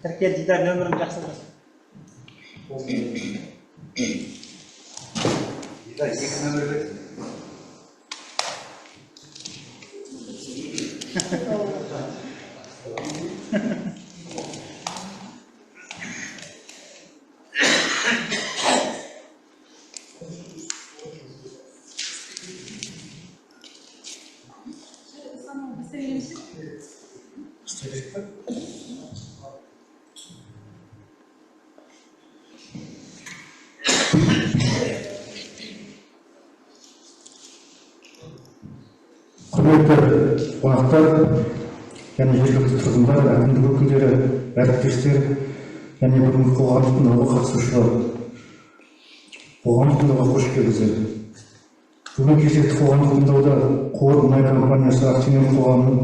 Terkait jika nomor jaksa. Құрметті қонақтар және жергілікті тұрғындар, әкімдік өкілдері, әріптестер және бүгінгі қоғамдық тыңдауға қатысушылар. Қоғамдық тыңдауға қош келдіңіздер. Бүгін кезекті қоғамдық тыңдауда Қор мұнай компаниясы акционерлік қоғамының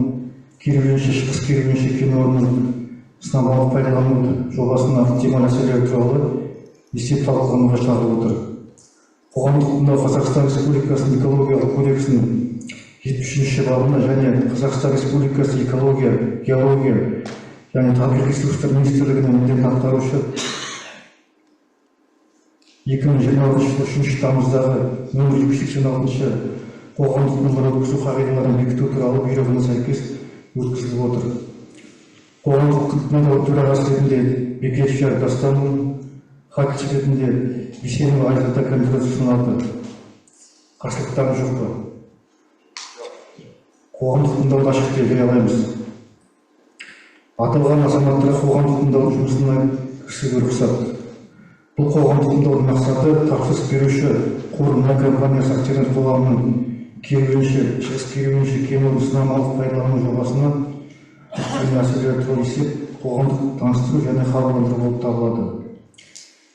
керуенші шығыс керуенші кен орнының сынамалық пайдалану жобасының атты мәселелері туралы есеп талқылауға шығарылып отыр. Қоғамдық тыңдау Қазақстан Республикасының экологиялық кодексінің 73-ші бабына және Қазақстан Республикасы экология, геология және табиғи ресурстар министрлігінің міндетін атқарушы 2026 жылы 3 тамыздағы нөмір 286 қоғамдық тыңдаулар өткізу қағидаларын бекіту туралы бұйрығына сәйкес өткізіліп отыр. Қоғамдық тыңдау төрағасы ретінде Бекетші Дастанұлы, хатшы ретінде Бейсенова Айзада кандидат ұсынылады. Қарсылықтарыңыз жоқ па? Қоғамдық тыңдауды ашық деп жариялаймыз. Аталған азаматтарға қоғамдық тыңдаудың жұмысына кірісуге рұқсат. Бұл қоғамдық тыңдаудың мақсаты тапсырыс беруші Қор мұнай компаниясы акционерлік қоғамының шығыс керуенші кен орнын сынамалық пайдалану жобасына мәселелер туралы есеп, қоғамдық таныстыру және хабарландыру болып табылады.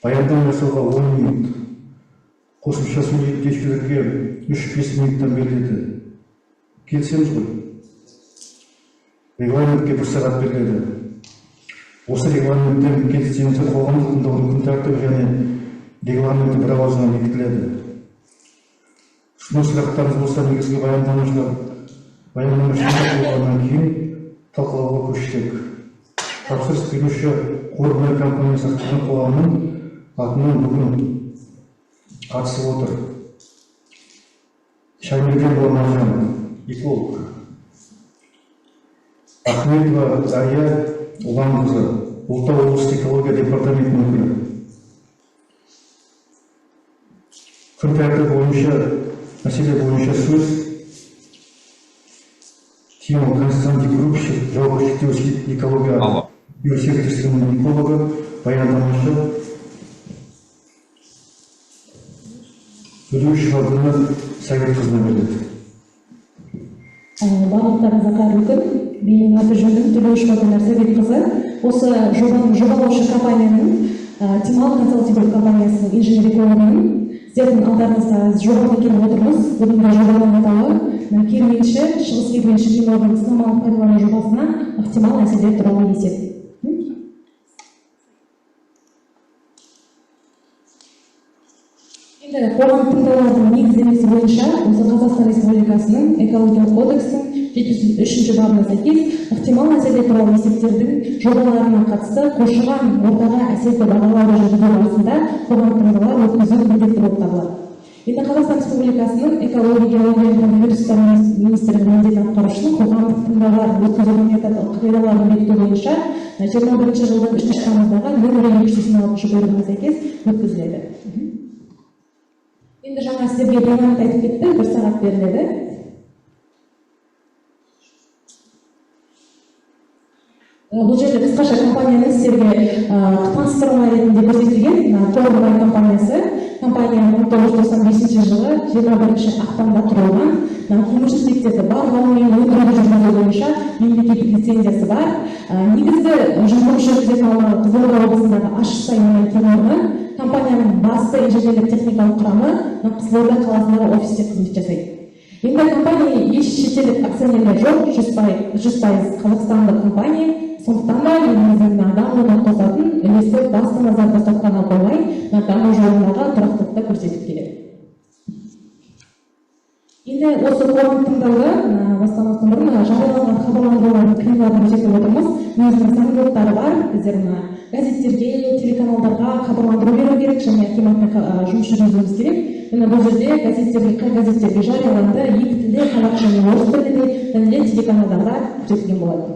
Баяндама жасауға 10 минут, қосымша сөйлеушілерге 3-5 минуттан беріледі. Келісеміз ғой? Регламентке 1 сағат беріледі. Осы регламенттен келіссеңіздер қоғамдық тыңдаудың күн тәртібі және регламенті бір ауыздан бекітіледі. Сұрақтарыңыз болса, негізгі баяндамашылар болғаннан кейін талқылауға көшсек. Тапсырыс беруші Қор мұнай компаниясы акционерлік қоғамының атынан бүгін қатысып отыр. Шаймерден Болмажан, эколог. Ахметова Дарья Уланқызы, Ұлытау облыстық экология департаментінің өкілі. Күн тәртібі бойынша, мәселе бойынша сөз Тимур Константин Грубщик, жауапкершілігі шектеулі экология серіктестігінің экологы, баяндамашы Төлеуші Ғабдулла Сәйгетқызына беріледі. Барлықтарыңызға қайырлы күн. Менің аты-жөнім Төлеуші Ғабдулла Сәйгетқызы. Осы жобалаушы компанияның Тимал консалтингтік компаниясының инженер-экологының сіздердің алдарыңызда жобаға келіп отырмыз. Бүгінгі жобаның атауы керуенші шығыс керуенші кен орнын сынамалық пайдалану жобасына ықтимал әсерлер туралы есеп. Қоғамдық тыңдаулардың негіздемесі бойынша осы Қазақстан Республикасының экологиялық кодексінің 73-ші бабына сәйкес ықтимал әсерлер туралы есептердің жобаларына қатысты қоршаған ортаға әсерді бағалауды жүргізу барысында қоғамдық тыңдаулар өткізу міндетті болып табылады. Енді Қазақстан Республикасының экология, геология және табиғи ресурстар министрлігінің міндетін атқарушының қоғамдық тыңдаулар өткізу қағидаларын бекіту бойынша 21 жылдың 3 тамыздағы нөмірі 286 бұйрығына сәйкес өткізіледі. Енді жаңа сіздерге регламент айтып кетті, 1 сағат беріледі. Бұл жерде қысқаша компанияны сіздерге таныстырма ретінде көрсетілген. Қор мұнай компаниясы. Компания 1995 жылы 21 ақпанда құрылған. Көмірсутектерді барлау мен өндіруді жүргізу бойынша мемлекеттік лицензиясы бар. Негізгі жұмыс жүргізетін аумағы Қызылорда облысындағы Ащысай мұнай кен орны. Компанияның басты инженерлік техникалық құрамы Қызылорда қаласындағы офисте қызмет жасайды. Енді компания еш шетелдік акционерлер жоқ, 100% қазақстандық компания. Сондықтан да еліміздің дамуына қосатын үлесті басты назарда ұстатқаны қоймай, даму жолындағы тұрақтылықты көрсетіп келеді. Енді осы қоғамдық тыңдауда бастамастан бұрын жарияланған хабарландырулардың қиындығын көрсетіп отырмыз. Негізгі заңдылықтары бар. Біздер газеттерге, телеканалдарға хабарландыру беру керек және акиматпен жұмыс жүргізуіміз керек. Бұл жерде қай газеттерге жарияланды, екі тілде, қазақ және орыс тілінде телеканалдарда көрсетілген болады.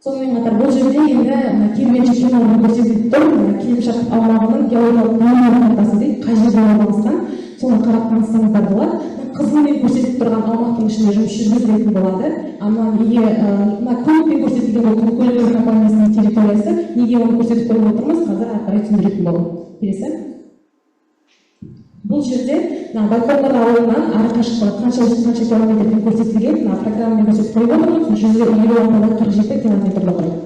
Сонымен қатар бұл жерде енді керуенші киноны көрсетіліп тұр. Келімшарт аумағының геологиялық бөлімінің картасы дейді, қай жерде орналасқан, соны қарап таныстырыңыздар болады. Қызылмен көрсетіп тұрған аумақтың ішінде жұмыс жүргізілетін болады. Көмекпен көрсетілген ол көлік компаниясының территориясы, неге оны көрсетіп қойып отырмыз, қазір ақыры түсіндіретін боламын. Келесі. Бұл жерде Байқоңыр ауылынан ары қашықтығы қанша километрден көрсетілген, программамен көрсетіп қойып отырмыз, 147 километрді құрайды.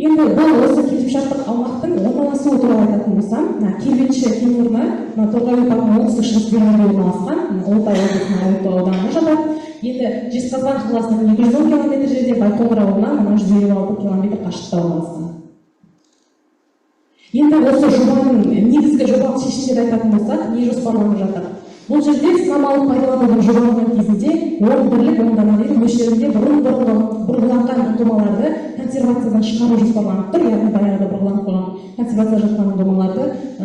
Енді бұл осы келісімшарттық аумақтың орналасуы туралы айтатын болсам, Керуенші кен орны Торғай ойпағының оңтүстік-шығыс бөлігінде орналасқан, Алтай облысының Айыртау ауданына жатады. Енді Жезқазған қаласынан 210 км жерде, Байқоңыр ауылынан 156 км қашықтықта орналасқан. Енді осы жобаның негізгі жобалық шешімдерді айтатын болсақ, не жоспарланып жатыр? Бұл жерде сынамалық пайдаланудың жобаланған кезінде 10 бірлік ондаманың мөлшерінде бұрғыланған ұңғымаларды консервациядан шығару жоспарланып тұр, яғни баяғыда бұрғыланып қойған консервация жатқан ұңғымаларды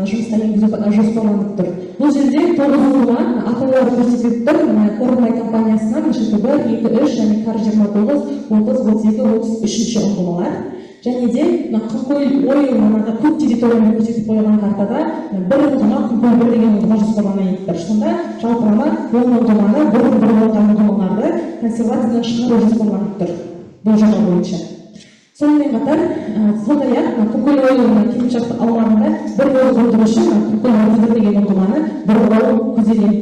жұмысқа енгізу жоспарланып тұр. Бұл жерде 9 ұңғыма атаулары көрсетіліп тұр. Қорғай компаниясынан ШТБ 2-3 және Кар-29, 30-32-33 ұңғымалар. Және де Құмкөл ойылманада көп территорияны көрсетіп қойған картада бір ұңғыма Құмкөл 1 деген ұңғыма жоспарланып тұр. Сонда жалпылама 10 ұңғыманы бұрғыланған ұңғымаларды консервациядан шығару жоспарланып тұр бұл жоба бойынша. Сонымен қатар, сондай-ақ Құмкөл ойылының келімшарттық аумағында бір озық өндіруші Құмкөл 31 деген ұңғыманы бұрғылау көзделіп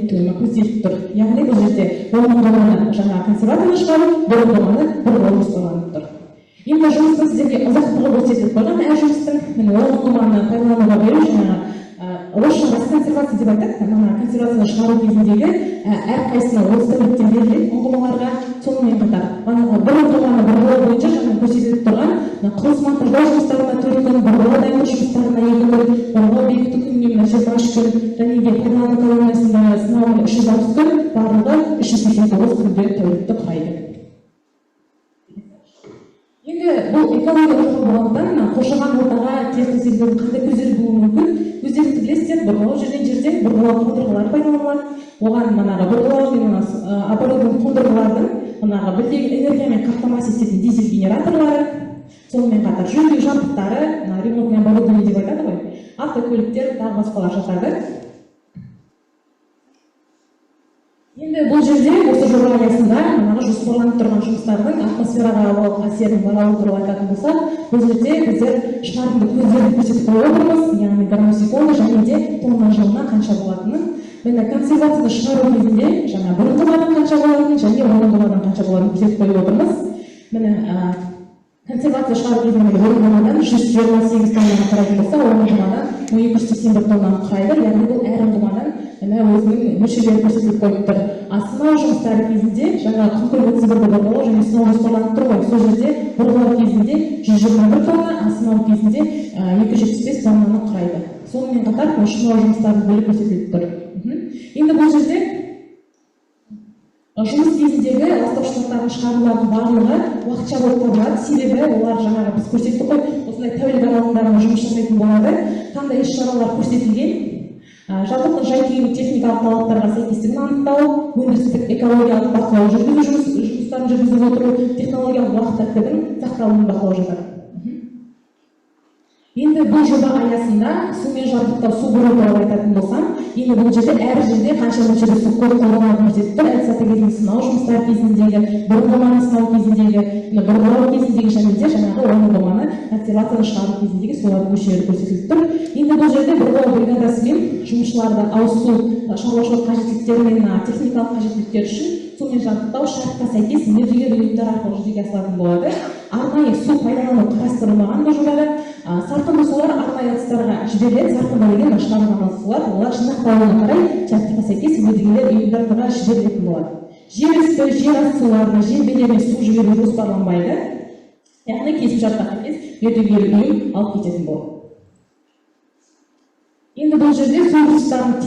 тұр. Яғни бұл жерде 10 ұңғыманы жаңа консервациядан шығару, бір ұңғыманы бұрғылау жоспарланып тұр. Енді жұмыстың сіздерге ұзақтығы көрсетіліп қойған, әр жұмыстың ұңғыманы пайдалануға беру жаңағы орысша консервация деп айтады, консервацияны шығару кезіндегі әрқайсысына 30 тәуліктен беріледі ұңғымаларға. Сонымен қатар бір ұңғыманы бұрғылау бойынша жаңа көрсетіліп тұрған құрылыс монтаждау жұмыстарына 4 күн, бұрғылау дайындық жұмыстарына 2 күн, бұрғылау бекіту күніне 23 күн, және де пайдалану колониясында сынауын 360 күн, барлығы 389 күнде тәулікті құрайды. Енді бұл экологиялық жоба болғандықтан қоршаған ортаға теріс әсердің қандай көздері болуы мүмкін? Өздеріңіз білесіздер, бұрғылау жерден бұрғылау қондырғылары пайдаланылады. Оған бұрғылау мен оборудован қондырғылардың білдегі энергиямен қамтамасыз ететін дизель генераторлары, сонымен қатар жөндеу жабдықтары, ремонтный оборудование деп айтады ғой, автокөліктер, тағы басқалар жатады. Енді бұл жерде осы жоба аясында жоспарланып тұрған жұмыстардың атмосфераға әсерін бағалау туралы айтатын болсақ, бұл жерде біздер шығарынды көздерді көрсетіп қойып отырмыз, яғни грамм-секунд және де тонна жылына қанша болатынын. Міне консервацияны шығару кезінде жаңа бір ұңғымадан қанша болатынын және 10 ұңғымадан қанша болатынын көрсетіп қойып отырмыз. Міне консервация шығару кезінде бір ұңғымадан 128 тоннаны құрайтын болса, 10 ұңғымадан 281 тоннаны құрайды, яғни бұл әр ұңғымадан өзінің мөлшерлері көрсетіліп қойып тұр. Сынау жұмыстары кезінде жаңа Құмкөл 31-ді бұрғылау және сынау жоспарланып тұр ғой. Сол жерде бұрғылау кезінде 121 тонна, сынау кезінде 275 тоннаны құрайды. Сонымен қатар сынау жұмыстарын бөліп көрсетіліп тұр. Енді бұл жерде жұмыс кезіндегі ластауыштардың шығарулардың барлығы уақытша болып табылады. Себебі олар жаңағы біз көрсеттік қой, осындай тәулік аралығында жұмыс жасайтын болады. Қандай іс-шаралар көрсетілген? Жабдықтың жай-күйінің техникалық талаптарға сәйкестігін анықтау, өндірістік экологиялық бақылау жүргізу жұмыстарын жүргізіп отыру, технологиялық уақыт тәртібін сақталуын бақылау жатады. Енді бұл жоба аясында сумен жабдықтау, су бұру туралы айтатын болсам, енді бұл жерде әр жерде қанша мөлшерде су қолданылғанын көрсетіп тұр. Әдіс-саты кезінде сынау жұмыстары кезіндегі, бұрғылауды сынау кезіндегі, бұрғылау кезіндегі және де жаңағы ұңғыманы консервацияны шығару кезіндегі сулардың мөлшері көрсетіліп тұр. Енді бұл жерде бұрғылау бригадасы мен жұмысшыларды ауыз су шаруашылық қажеттіліктері мен техникалық қажеттіліктер үшін сумен жабдықтау шартқа сәйкес мердігер ұйымдар арқылы жүзеге асырылатын болады. Арнайы су пайдалану қарастырылмаған бұл жобада. Сарқынды сулар арнайы ыдыстарға жіберіледі. Сарқынды деген ашылған сулар, олар жинақталуына қарай шартқа сәйкес мердігер ұйымдарға жіберілетін болады. Жер үсті, жер асты суларына, жер бедеріне су жіберу жоспарланбайды. Яғни келісімшартқа сәйкес мердігер ұйым алып кететін болады. Енді бұл жерде су ресурстарына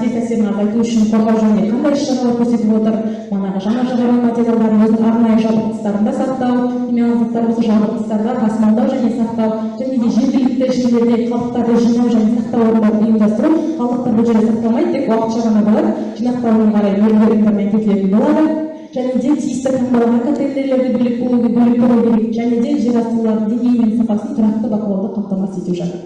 тез әсерін азайту үшін қорғау жөнінде қандай іс-шаралар көрсетіп отыр? Манағы жанар-жағармай материалдарын өзінің арнайы жабдықтарында сақтау, химиялық заттар осы жабдықтарда тасымалдау және сақтау, және де жергілікті жерлерде қалдықтарды жинау және сақтау орындарын ұйымдастыру. Қалдықтар бұл жерде сақталмайды, тек уақытша ғана болады. Жинақталуына қарай мердігер ұйымдармен кетілетін болады. Және де тиісті таңдалған контейнерлерді бөлек болу керек, және де жер асты суларының деңгейі мен сапасын тұрақты бақылауды қамтамасыз ету жатыр.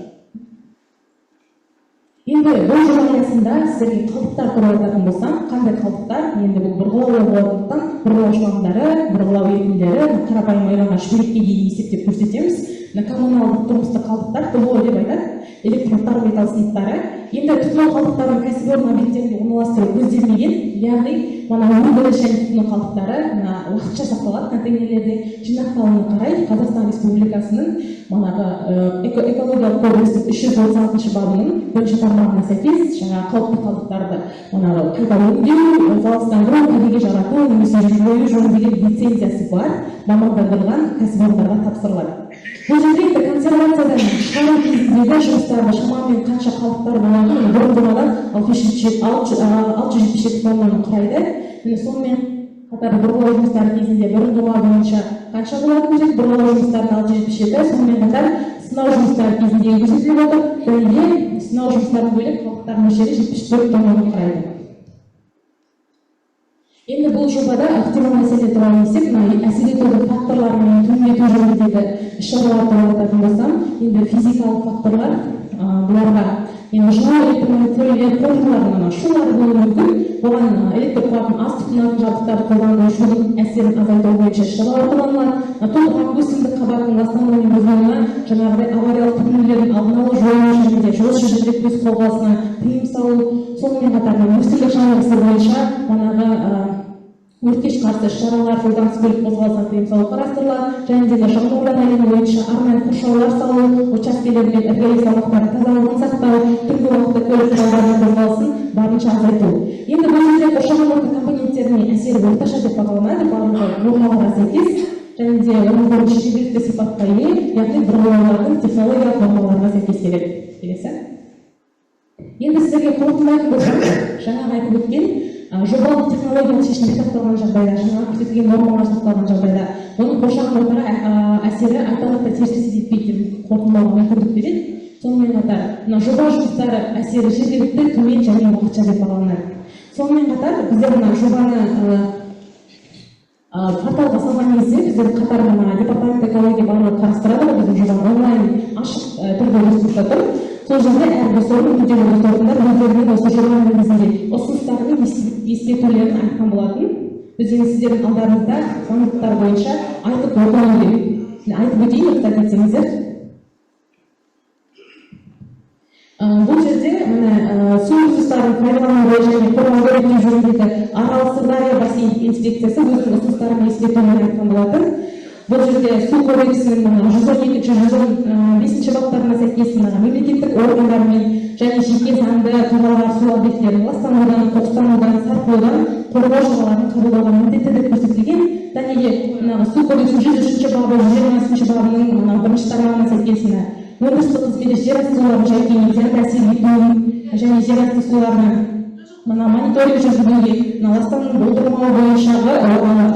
Енді бұл жоба аясында сіздерге қалдықтар туралы айтатын болсам, қандай қалдықтар? Енді бұл бұрғылау болғандықтан бұрғылау шлангтары, бұрғылау ерітінділері, қарапайым ойланған шүберекке дейін есептеп көрсетеміз. Коммуналдық тұрмыстық қалдықтар, ТО деп айтады, электродтар, металл сынықтары. Енді тұтыну қалдықтарын кәсіпорын объекттерінде орналастыру көзделмеген, яғни өндіріс және тұтыну қалдықтары уақытша сақталады контейнерлерде. Жинақталуына қарай Қазақстан Республикасының экологиялық кодекстің 336 бабының 1-ші тармағына сәйкес жаңа қауіпті қалдықтарды қайта өңдеу, залалсыздандыру, кәдеге жарату немесе жою жөніндегі лицензиясы бар мамандандырылған кәсіпорындарға тапсырылады. Бұл жерде консервациядан шығару кезіндегі жұмыстарда шамамен қанша қалдықтар болғанын бұрындығадан 677 тоннаны құрайды. Сонымен қатар бұрғылау жұмыстары кезінде бұрындығы бойынша қанша болатын қажет? Бұрғылау жұмыстары 677, сонымен қатар сынау жұмыстары кезінде көрсетіліп отыр. Және сынау жұмыстарын бөлек қалдықтар мөлшері 74 тоннаны құрайды. Енді бұл жобада ықтимал әсер туралы есеп, әсер етудің факторлары мен төмендету жөніндегі іс-шаралар туралы айтатын болсам, енді физикалық факторлар бұларға жылу электромагнитті шулар болуы мүмкін. Оған электр қуатын аз тұтынатын жабдықтарды қолдану шудың әсерін азайту бойынша іс-шаралар қолданылады. Толыққан өсімдік қабатының ластануы мен бұзылуына, жаңағыдай авариялық түтіндердің алдын алу жою жөнінде жол жүргізушілер өз қозғалысына тыйым салу, сонымен қатар өсімдік жанғырысы бойынша өртке қарсы шаралар жолданыс көлік қозғалысына тыйым салу қарастырылады. Және де жаңғырған әлемі бойынша арнайы қоршаулар салу, учаскелер мен іргелес аумақтардың тазалығын сақтау, түнгі уақытта көлік құралдарының қозғалысын барынша азайту. Енді бұл жерде қоршаған орта компоненттеріне әсері орташа деп бағаланады, барлығы нормаларға сәйкес, және де оның бойынша жергілікті сипатқа ие, яғни бұрғылаулардың технологиялық нормаларға сәйкес келеді. Енді сіздерге қорытындылайтын болсам, жаңағы айтып өткен жобалық технологиялық шешім сақталған жағдайда, жаңағы көрсетілген нормалар сақталған жағдайда, оның қоршаған ортаға әсері айтарлықтай теріс әсер етпейді деп қорытындылауға мүмкіндік береді. Сонымен қатар, жоба жұмыстары әсері жергілікті, төмен және уақытша деп бағаланады. Сонымен қатар, біздер жобаны порталға салған кезде, біздер қатар департамент экология барлығы қарастырады, біздің жобаны онлайн ашық түрде ресурста тұр. Сол жерде әрбір сорын күрделі орындар өздерінің осы жобаның негізінде ұсыныстары мен ескертулерін айтқан болатын. Біз сіздердің алдарыңызда заңдылықтар бойынша айтып отыруым керек. Айтып өтейін, рұқсат етсеңіздер. Бұл жерде су ресурстарын пайдалану және қорғауды реттеу жөніндегі Арал Сырдария бассейн инспекциясы өзінің ұсыныстары мен ескертулерін айтқан болатын. Бұл жерде су кодексінің 112-115 баптарына сәйкес мемлекеттік органдармен және жеке заңды тұлғалар су объектілерін ластанудан, қоқыстанудан, сарқылудан қорғау шараларын қабылдауға міндетті деп көрсетілген. Және де су кодексінің 103 бабы, 120 бабының 1-ші тармағына сәйкес өндірістік қызметі жер асты суларын жай-күйіне зиянды әсер етуін және жер асты суларының мониторинг жүргізуге ластануын болдырмау бойынша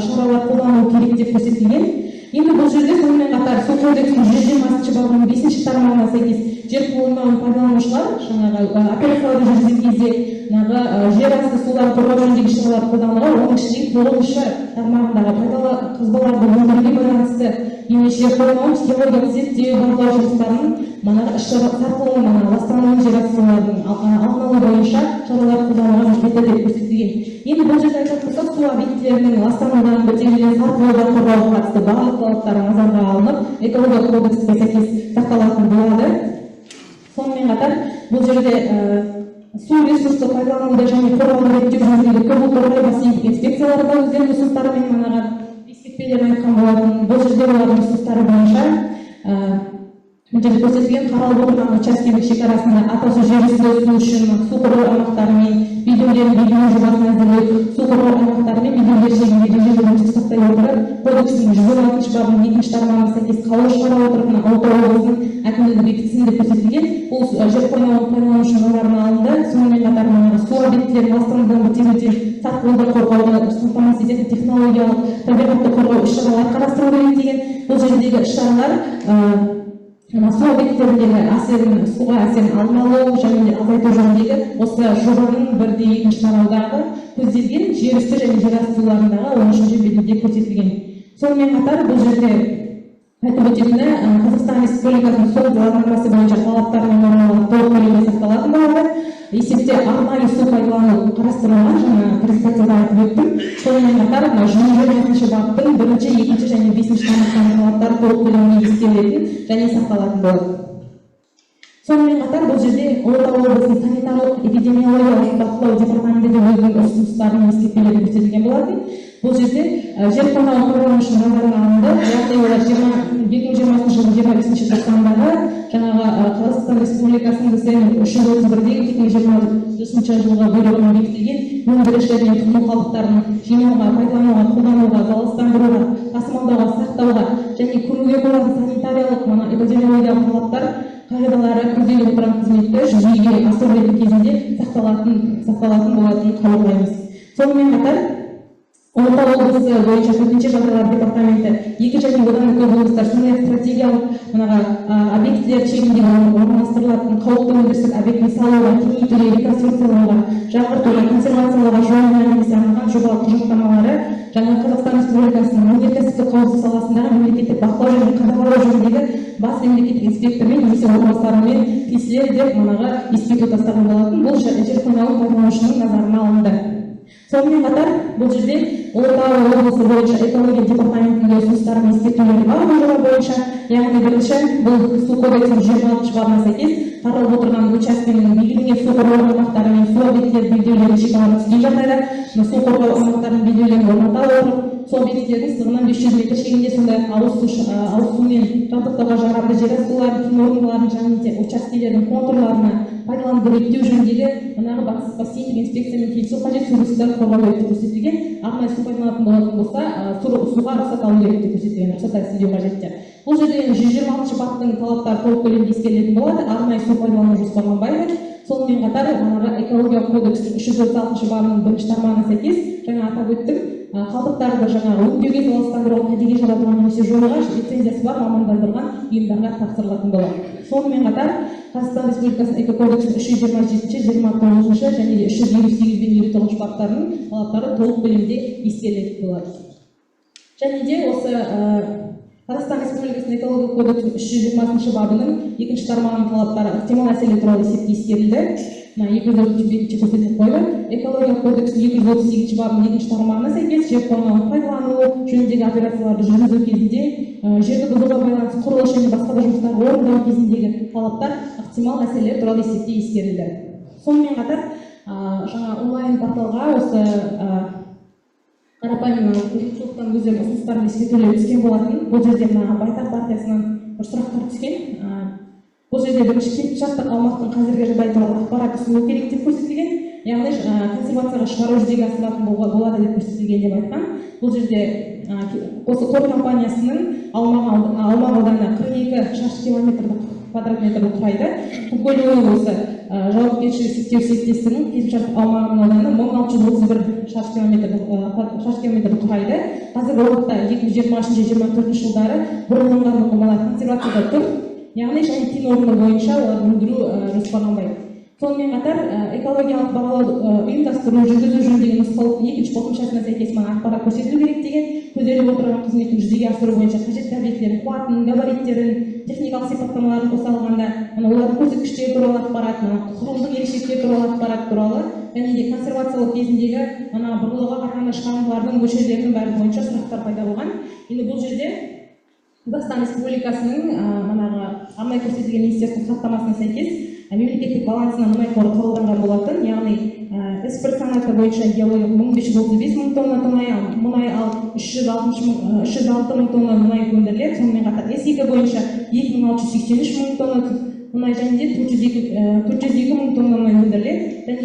шаралар қолдану керек деп көрсетілген. Енді бұл жерде сонымен қатар су кодексінің 120 бабының 5-ші тармағына сәйкес жер қойнауын пайдаланушылар жаңағы операцияларды жүргізген кезде жер асты суларын қорғау жөніндегі шаралар қолдануға, оның ішінде 9-ші тармағындағы пайдалы қазбаларды өндіруге байланысты немесе жер қойнауын геологиялық зерттеу бақылау жұмыстарының сарқылуын, ластануын жер асты суларының алдын алу бойынша шаралар қолдануға міндетті деп көрсетілген. Енді бұл жерде айтатын болсақ, су объектілерінің ластанудан, бірдеңеден сарқылудан қорғауға қатысты барлық талаптары назарға алынып, экологиялық кодекске сәйкес сақталатын болады. Сонымен қатар, бұл жерде су ресурсту пайдаланууда және коргоону реттөө жөнүндөгү көбүлтөр бассейндик инспекциялары да өздеринин ұсыныстары менен манага эскертпелерин айткан болатын. Бул жерде булардын ұсыныстары боюнча мына жерде көрсөтүлгөн каралып отурган учаскелик шекарасында ата суу жер үстү суу үчүн суу коргоо аймактары менен видеолердин белгилөө жобасын әзірлеп, су коргоо аймактары мен видеолер шегинде режимди сактай отырып, кодекстин 116 бабынын 2 тармагына сәйкес калуу чыгара отырып, Алтай облусунун әкимдиги бекитсин деп көрсөтүлгөн. Бул жер койногун пайдалануучу назарына алынды. Сонун катары суу объектилерин астырылган тездетүү сактоодо коргоого камтамасыз этүү технологиялык табигатты коргоо иш-чаралары карастырылуу керек деген. Бул жердеги иш-чаралар суу объекттериндеги асерин, сууга асерин алдын алуу және азайтуу жөнүндөгү осы жобанын 1-2 тараудагы көзделген жер үстү және жер асты сууларындагы 13-ші бетинде көрсөтүлгөн. Сонымен катар бул жерде айтып өтөтүнү Казакстан Республикасынын суу заңнамасы боюнча талаптар менен нормалар толук көлөмдө сакталатын болот. Эсепте арнайы суу пайдалануу карастырылган, жана презентацияда айтып өттүм. Сонымен катар 120 баптын 1-2 және 5 тармактардын талаптары толук көлөмдө эскерилетін және сакталатын болот. Сонымен катар бул жерде Улуу облусунун санитарлык эпидемиологиялык бакылоо департаменти өзүнүн ұсыныстарын эскертпелерин көрсөтүлгөн болот. Бул жерде жер койногун пайдалануучунун назарына алынды. Яғни олар 2020 жылдын 25 тоқсандагы жанагы Казакстан Республикасынын ДСМ 331-деги 2024 жылга буйругуна бекитилген өндүрүшлөр менен тукум калдыктарын жыйнауга, пайдаланууга, колдонууга, залалсыздандырууга, тасымалдауга, сактауга және көрүүгө болгон санитариялык эпидемиологиялык талаптар кагыйдалары көзделип турган кызметтер жүзөгө асыруу кезинде сакталатын болотунун кабарлайбыз. Сонымен катар Улуу облусу боюнча төтенчө жагдайлар департаменти 2 және одан көп облустар сондай стратегиялык объектилер чегинде орунлаштырылатын кауіпті өндірістік объектini салууга, кеңейтүүгө, реконструкциялауга, жаңыртууга, консервациялауга жөнүндө арналган жобалык кужаттамалары жаңы Казакстан Республикасынын өнеркәсиптик кауіпсиздик саласындагы мемлекеттик бакылоо және кадағалоо жөнүндөгү бас мемлекеттик инспектормен немесе орунбасарымен тиесілер деп манага эскертүү тастаган болатын. Бул жер койногун пайдалануучунун назарына алынды. Сонымен катар бул жерде Улуу облусу боюнча экология департаментинин ұсыныстарын эскертүүлөрү бар бул жоба боюнча. Яғни биринчи бул суу кодексинин 26 бабына сәйкес каралып отурган учаскенин белгиленген суу коргоо аймактары менен суу объектилеринин белгилөөлөрүн чекаланып түзгөн жагдайда суу коргоо аймактарынын белгилөөлөрүн орната отырып, суу объектилеринин сыгынан 500 метр чегинде сондай ауыз суу менен жабдыктоого жарамды жер асты сууларын, кен орындууларын және учаскелердин контурларына пайдаланууду реттөө жөнүндөгү манагы бассейндик инспекция менен келишүү кажет суу ресурстарын коргоо деп көрсөтүлгөн. Арнайы суу пайдаланатын болот болсо сууга уруксат алуу керек деп көрсөтүлгөн, уруксат іздөө кажет. Бул жерде 126 баптын талаптары толук көлөмдө эскерилетін болот. Арнайы суу пайдалануу жоспарланбайт. Сонымен катар манагы экологиялык кодекстин 346 бабынын 1 тармагына сәйкес жаңа атап өттүм, калдыктарды жаңа өңдөөгө, залалсыздандырууга кәдеге жаратылган немесе жоюга лицензиясы бар мамандандырылган уюмдарга тапсырылатын болот. Сонымен катар Казакстан Республикасынын эко кодексинин 327-29 және 328-29 баптарынын талаптары толук көлөмдө эскерилетін болот. Және де осы Казакстан Республикасынын экологиялык кодексинин 320 бабынын 2 тармагынын талаптары ықтимал әсерлер тууралуу эсепке эскерилди. 235 көрсөтүп койгон. Экологиялык кодекстин 238 бабынын 2 тармагына сәйкес жер койногун пайдалануу жөнүндөгү операцияларды жүргүзүү кезинде жерди бузууга байланыштуу курулуш және басқа да жумуштарды орындоо кезиндеги талаптар ықтимал әсерлер тууралуу эсепке эскерилди. Сонымен катар жаңа онлайн порталга осы карапайым журтчулуктан өздеринин ұсыныстарын эскертүүлөр түскен болатын. Бул жерде Байтак партиясынан бир сурактар түскен. Бул жерде биринчи келишимчаттык аумактын казирги жагдайы тууралуу акпарат ұсынуу керек деп көрсөтүлгөн. Яғни консервацияга чыгаруу жүзөгө асырылатын болот деп көрсөтүлгөн деп айткан. Бул жерде осы Кор компаниясынын алмак ауданы 42 шаршы километр квадрат метрди курайды. Көлөө осы жауапкерчилиги шектелүү сериктестигинин келишимчаттык аумагынын ауданы 1631 шаршы километрди курайды. Азыркы убакытта 2020-24 жылдары бурулган нормалар консервацияда тур. Яғни және кен орны боюнча аларды өндүрүү жоспарланбайт. Сонымен катар экологиялык багалоо уюмдаштыруу жүргүзүү жөнүндөгү нускалык 2-кошумчасына сәйкес акпарат көрсөтүлүү керек деген. Көзделип отурган кызметтин жүзөгө асыруу боюнча кажетті объектилердин кубатын, габариттерин, техникалык сыйпаттамаларын коса алганда, алардын көрсөткүчтөрү тууралуу акпарат, курулуштук ерекшеликтери тууралуу акпарат тууралуу және де консервациялык кезиндеги бурулууга караганда шкамдардын мөлшөрлөрүнүн баары боюнча сурактар пайда болгон. Эми бул жерде Казакстан Республикасынын арнайы көрсөтүлгөн министрликтин каттамасына сәйкес мемлекеттик балансына мындай кабылданган болот. кәсіпкер санаты бойынша геология 1535 мың тонна мұнай алып 306 мың тонна мұнай өндіріледі. Сонымен қатар S2 бойынша 2683 мың тонна мұнай және де 402 мың тонна мұнай өндіріледі. Және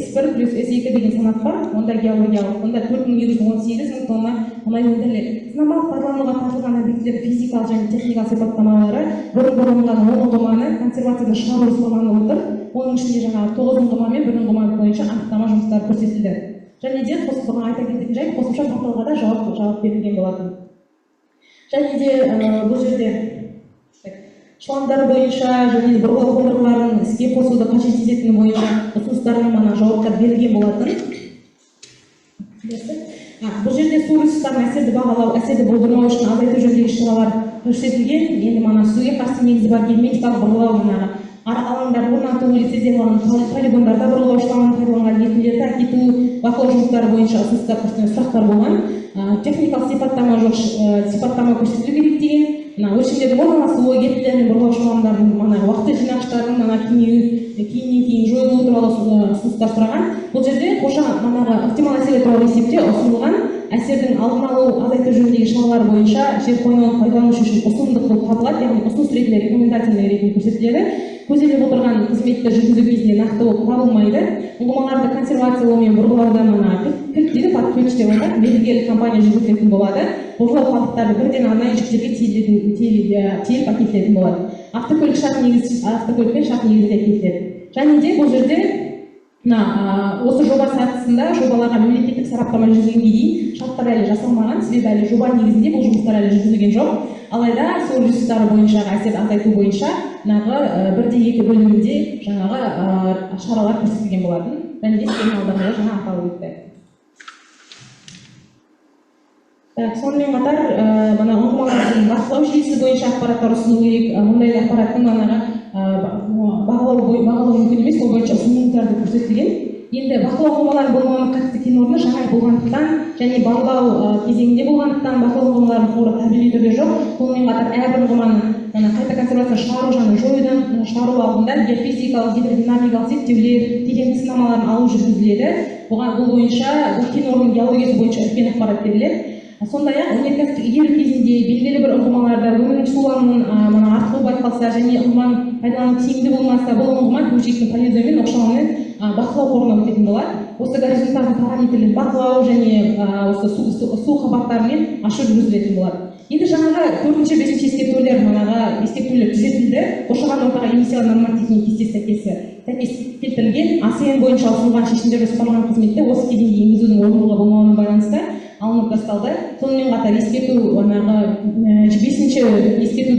S1 плюс S2 деген санат бар, онда геологиялық, онда 4718 мың тонна мұнай өндіріледі. Сынамалық пайдалануға тартылған объектілер физикалық және техникалық сипаттамалары бұрын-бұрынған 10 ұңғыманы консервацияда шығару жоспарланып отыр. Оның ішінде жаңағы 9 ұңғыма мен 1 ұңғыма бойынша анықтама жұмыстары көрсетілді. Және де айта кететін жайт, қосымша порталға да жауап берілген болатын. Және де бұл жерде шландар бойынша және бұрғылау қондырғыларын іске қосуды қажет ететіні бойынша ұсыныстар мен жауаптар берілген болатын. Бұл жерде су ресурстарын әсерді бағалау, әсерді болдырмау үшін азайту жөніндегі шаралар көрсетілген. Енді суға қарсы негізі бар герметикалық бұрғылау, алаңдар орнату, лицензияланған полигондарда бұрғылау шлангын пайдаланған ерітінділерді әкету, бақылау жұмыстары бойынша сұрақтар болған. Техникалық сипаттама көрсетілу керек деген, өлшемдердің орналасуы, ерітінділер мен бұрғылау шлангтардың уақыты жинағыштардың кейіннен кейін жойылуы туралы ұсыныстар сұраған. Бұл жерде оптимал әсері туралы есепте ұсынылған әсердің алдын алу, азайту жөніндегі шаралар бойынша жер қойнауын пайдаланушы үшін ұсынымдық болып табылады, яғни ұсыныс ретінде рекомендациялар ретінде көрсетіледі. Көзделіп отырған қызметті жүргізу кезінде нақты болып табылмайды. Ұңғымаларды консервациялау мен бұрғылаудан кілт дейді, подключ деп айтады, мердігерлік компания жүргізетін болады. Бұрғылау фабриктары бірден арнайы жүктерге тиеліп әкетілетін болады. Автокөлікпен шарт негізінде әкетіледі. Және де бұл жерде осы жоба сатысында жобаларға мемлекеттік сараптама жүргізілгенге дейін шарттар әлі жасалмаған, себебі әлі жоба негізінде бұл жұмыстар әлі жүргізілген жоқ. Алайда су ресурстары бойынша әсер азайту бойынша 1/2 бөлімінде жаңағы шаралар көрсетілген болатын. Және де схемаларда жаңа аталып өтті. Сонымен қатар ұңғымалардың бақылау жүйесі бойынша ақпараттар ұсыну керек. Мұндай ақпараттың бағалау мүмкін емес, ол бойынша ұсынымдарды көрсетілген. Енді бақылау ұңғымаларын болмауына қатысты кен орны жаңа болғандықтан және барлау кезеңінде болғандықтан бақылау ұңғымаларының қоры табиғи түрде жоқ. Сонымен қатар әрбір ұңғыманы қайта консервация жоюдан шығару алдында геофизикалық, гидродинамикалық зерттеулер, тереңдік сынамаларын алу жүргізіледі. Бұл бойынша кен орнының геологиясы бойынша үлкен ақпарат беріледі. Сондай-ақ өнеркәсіптік игеру кезінде белгілі бір ұңғымаларда өнімнің сулануының артылуы байқалса және ұңғыманы пайдалану тиімді болмаса, бұл ұңғыма көкжиектің полизоймен оқшаулаумен бақылау қорына өтетін болады. Осы горизонталды параметрлерді бақылау және су қабаттарымен ашу жүргізілетін болады. Енді жаңағы 4-5 ескертулер түзетілді. Қоршаған ортаға эмиссиялар нормативіне сәйкес келтірілген. АСЕАН бойынша ұсынылған шешімдер жоспарланған қызметті осы кезеңде енгізудің орындалуға болмауына байланысты алынып тасталды. Сонымен қатар ескертудің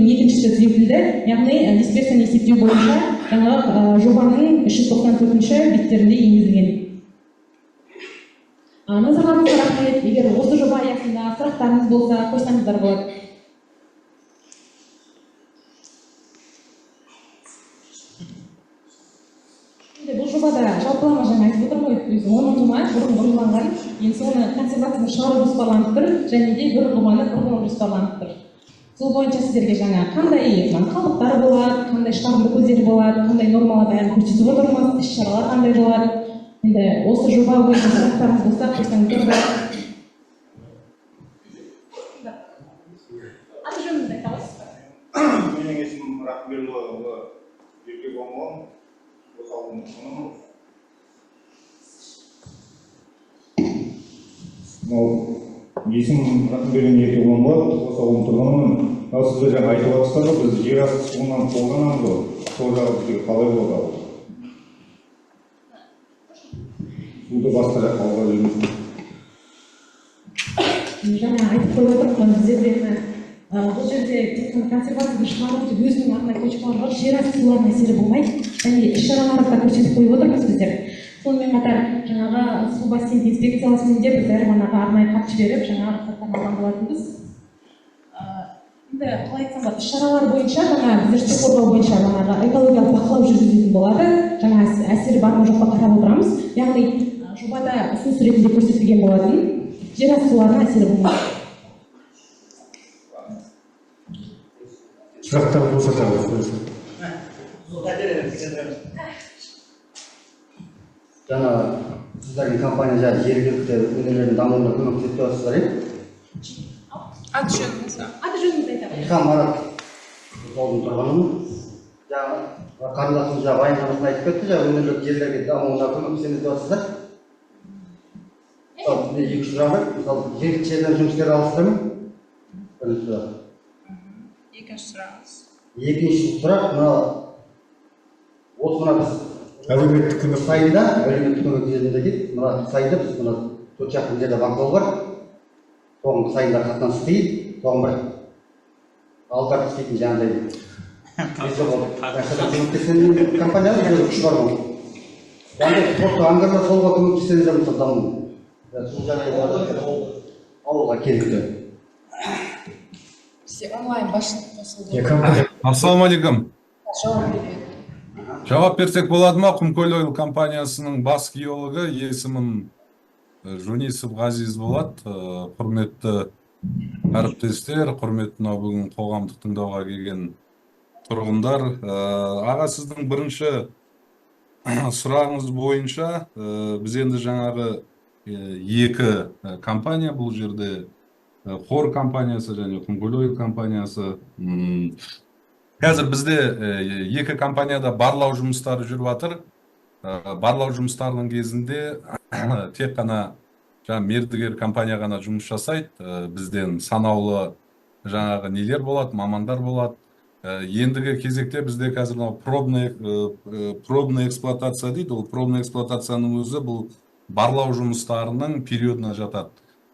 екіншісі түзетілді, яғни дисперсияны есептеу бойынша жаңағы жобаның 394-ші беттерінде енгізілген. Назарларыңызға рахмет. Егер осы жоба аясында сұрақтарыңыз болса, қойсаңыздар болады. Бұл жобада жалпылама жаңа айтып отыр ғой, 10 ұңғыма бұрын бұрғыланған, енді соны консервацияны шығару жоспарланып тұр, және де бір ұңғыманы бұрғылау жоспарланып тұр. Сол бойынша сіздерге жаңа қандай қалдықтар болады, қандай шығарынды көздері болады, қандай нормаларды көрсетіп отырмыз, іс-шаралар қандай болады. Енді осы жоба бойынша сұрақтарыңыз болса, қойсаңыздар болады. Аты жөніңізді айта аласыз ба? Менің есімім Рахмелұлы Еркек Омон. Есім Рахмелұлы Еркек Омон, осы ауылдың тұрғынымын. Сіздер жаңа айтып отырсыздар ғой, біз жер асты суынан қолданамыз ғой. Сол жағы бізге қалай болады? Суды басқа жаққа алуға жүрміз. Жаңа айтып қойып отырмын, біздерде бұл жерде консервацияны шығару деп өзінің арнайы точкалары бар, жер асты суларының әсері болмайды, және іс-шараларды да көрсетіп қойып отырмыз біздер. Сонымен қатар жаңағы су бассейн инспекцияларымен де біздер арнайы хат жіберіп, жаңағы рұқсаттама алған болатынбыз. Енді қалай айтсам болады, іс-шаралар бойынша біздер су қорғау бойынша экологиялық бақылау жүргізетін болады. Жаңа әсері бар ма жоқ па қарап отырамыз. Яғни жобада ұсыныс ретінде көрсетілген болатын, жер асты суларына әсері болмайды. Сұрақтар болса тағы қойсын. Жаңа сіздердің компания жаңа жергілікті өнерлердің дамуына көмектесіп жатырсыздар, Аты жөніңіз ба? Аты жөніңізді айтамын. Илхам Марат жолдың тұрғынымын. Жаңа қарындасымыз жаңа баяндамасында айтып кетті, жаңа өнерлік жерлерге дамуына көмектесеміз деп жатырсыздар. Мысалы, менде екі сұрақ бар. Мысалы, жергілікті жерден жұмыскер аласыздар ма? Бірінші сұрақ. Екінші сұрағыңыз. Екінші сұрақ, мына біз Әлеуметтік көмек сайында, әлеуметтік көмек жерінде дейді, мына сайында біз мына 4 шақырым жерде вокзал бар. Соның сайында қатынас істейді, соның бір алдар істейтін жаңағыдай. Көмектескен компанияның өзі күш бар ғой. Яғни спорттық аңғарлар солға көмектесеңіздер мысалы даму. Сол жағдайда ауылға келді. Бізде онлайн басшылық қосылды. Ассалаумағалейкум. Жауап береді. Жауап берсек болады ма? Құмкөл Ойл компаниясының бас геологы, есімім Жунисов Ғазиз болады. Құрметті әріптестер, құрметті мынау бүгін қоғамдық тыңдауға келген тұрғындар. Аға, сіздің бірінші сұрағыңыз бойынша біз енді жаңағы екі компания, бұл жерде Қор компаниясы және Құмкөл Ойл компаниясы. Қазір бізде екі компанияда барлау жұмыстары жүріп жатыр. Барлау жұмыстарының кезінде тек қана мердігер компания ғана жұмыс жасайды. Бізден санаулы жаңағы нелер болады, мамандар болады. Ендігі кезекте бізде қазір пробный эксплуатация дейді. Ол пробный эксплуатацияның өзі бұл барлау жұмыстарының периодына жатады.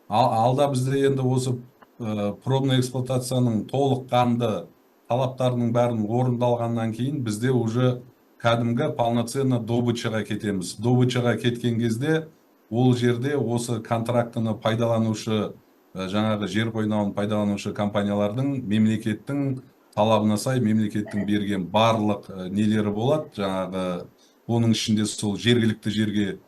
Алда бізде енді осы пробный эксплуатацияның толыққанды талаптарының бәрін орындалғаннан кейін бізде уже кәдімгі полноценно добычаға кетеміз. Добычаға кеткен кезде ол жерде осы контрактыны пайдаланушы, жаңағы жер қойнауын пайдаланушы компаниялардың мемлекеттің талабына сай мемлекеттің берген барлық нелері болады. Жаңағы оның ішінде сол жергілікті жерге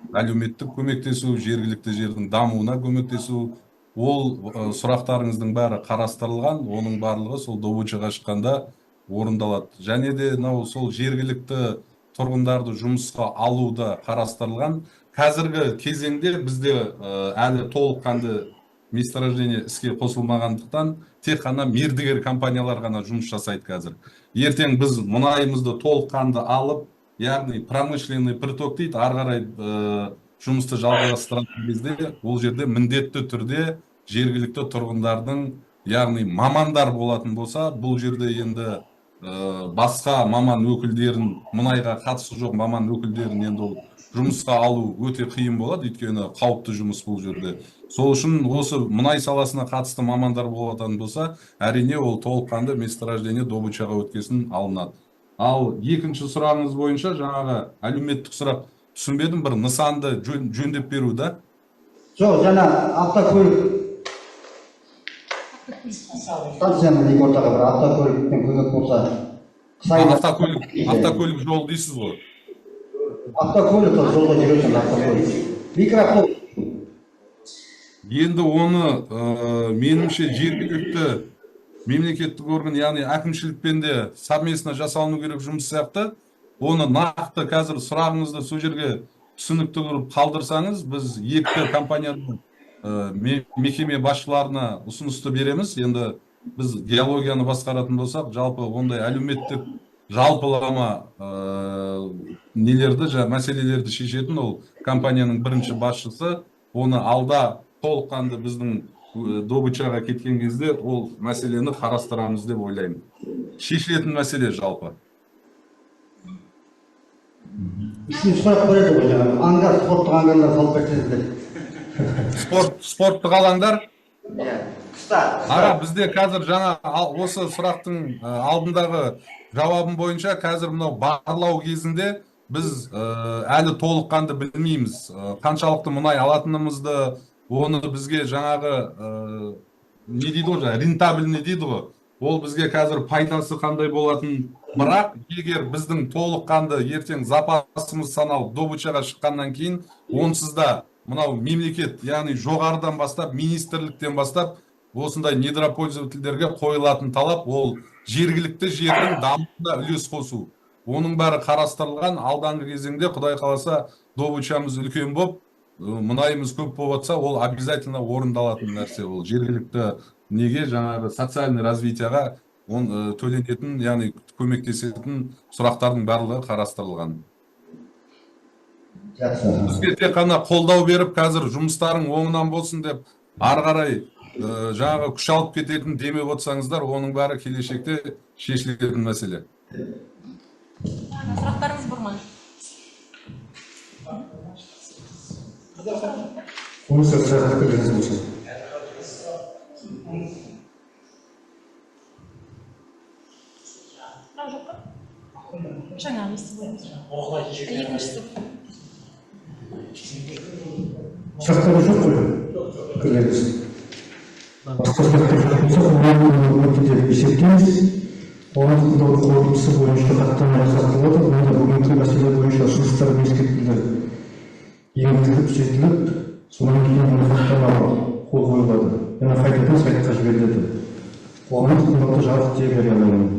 әлеуметтік көмектесу, жергілікті жердің дамуына көмектесу, ол сұрақтарыңыздың бәрі қарастырылған, оның барлығы сол добычаға шыққанда орындалады. Және де сол жергілікті тұрғындарды жұмысқа алуда қарастырылған. Қазіргі кезеңде бізде әлі толыққанды месторождение іске қосылмағандықтан тек қана мердігер компаниялар ғана жұмыс жасайды қазір. Ертең біз мұнайымызды толыққанды алып, яғни промышленный приток дейді, ары қарай жұмысты жалғастыратын кезде ол жерде міндетті түрде жергілікті тұрғындардың, яғни мамандар болатын болса, бұл жерде енді басқа маман өкілдерін, мұнайға қатысы жоқ маман өкілдерін енді ол жұмысқа алу өте қиын болады, өйткені қауіпті жұмыс бұл жерде. Сол үшін осы мұнай саласына қатысты мамандар болатын болса, әрине ол толыққанды месторождение добычаға өткесін алынады. Ал екінші сұрағыңыз бойынша жаңағы әлеуметтік сұрақ түсінбедім, бір нысанды жөндеп беру да? Жоқ, жаңа автокөлік станцияның екі ортаға бір автокөліктен көмек болса, автокөлік жол дейсіз ғой? Автокөлік жолда жүретін автокөлік. Микроавтобус. Енді оны меніңше жергілікті мемлекеттік орган, яғни әкімшілікпен де совместно жасалыну керек жұмыс сияқты. Оны нақты қазір сұрағыңызды сол жерге түсінікті қылып қалдырсаңыз, біз екі компанияның мекеме басшыларына ұсынысты береміз. Енді біз геологияны басқаратын болсақ, жалпы ондай әлеуметтік жалпылама нелерді, мәселелерді шешетін ол компанияның бірінші басшысы. Оны алда толыққанды біздің добычаға кеткен кезде ол мәселені қарастырамыз деп ойлаймын. Шешілетін мәселе жалпы. Үшінші сұрақ бар еді ғой, аңғар, спорттық аңғарлар салып берсеңіздер. Спорттық алаңдар? Қыста. Аға, бізде қазір жаңа осы сұрақтың алдындағы жауабым бойынша қазір мынау барлау кезінде біз әлі толыққанды білмейміз. Қаншалықты мұнай алатынымызды, оны бізге жаңағы не дейді ғой, рентабельный дейді ғой. Ол бізге қазір пайдасы қандай болатын. Бірақ егер біздің толыққанды ертең запасымыз саналып добычаға шыққаннан кейін, онсыз да мынау мемлекет, яғни жоғарыдан бастап, министрліктен бастап, осындай недропользовательдерге қойылатын талап, ол жергілікті жердің дамуына үлес қосу. Оның бәрі қарастырылған. Алдағы кезеңде Құдай қаласа добычамыз үлкен болып, мұнайымыз көп болып жатса, ол обязательно орындалатын нәрсе. Ол жергілікті неге жаңағы социальный развитияға төленетін, яғни көмектесетін сұрақтардың барлығы қарастырылған. Бізге тек қана қолдау беріп, қазір жұмыстарың оңынан болсын деп, ары қарай жаңағы күш алып кететін демеп отырсаңыздар, оның бәрі келешекте шешілетін мәселе. Сұрақтарыңыз бар ма? Қойса сұрақтар беріңіз болса. Жаңа екіншісі. Сұрақтары жоқ қой? Пікірлеріңіз. Басқа сұрақтар жоқ болса, оны есептейміз. Оған тыңдау қорытындысы бойынша хаттама жасақталады. Онда бүгінгі мәселе бойынша ұсыныстар ескертілді. Енгізіліп түзетіліп, содан кейін хаттама қол қойылады. Яғни қайтадан сайтқа жіберіледі. Оған тыңдауды жарық дей бере аламын.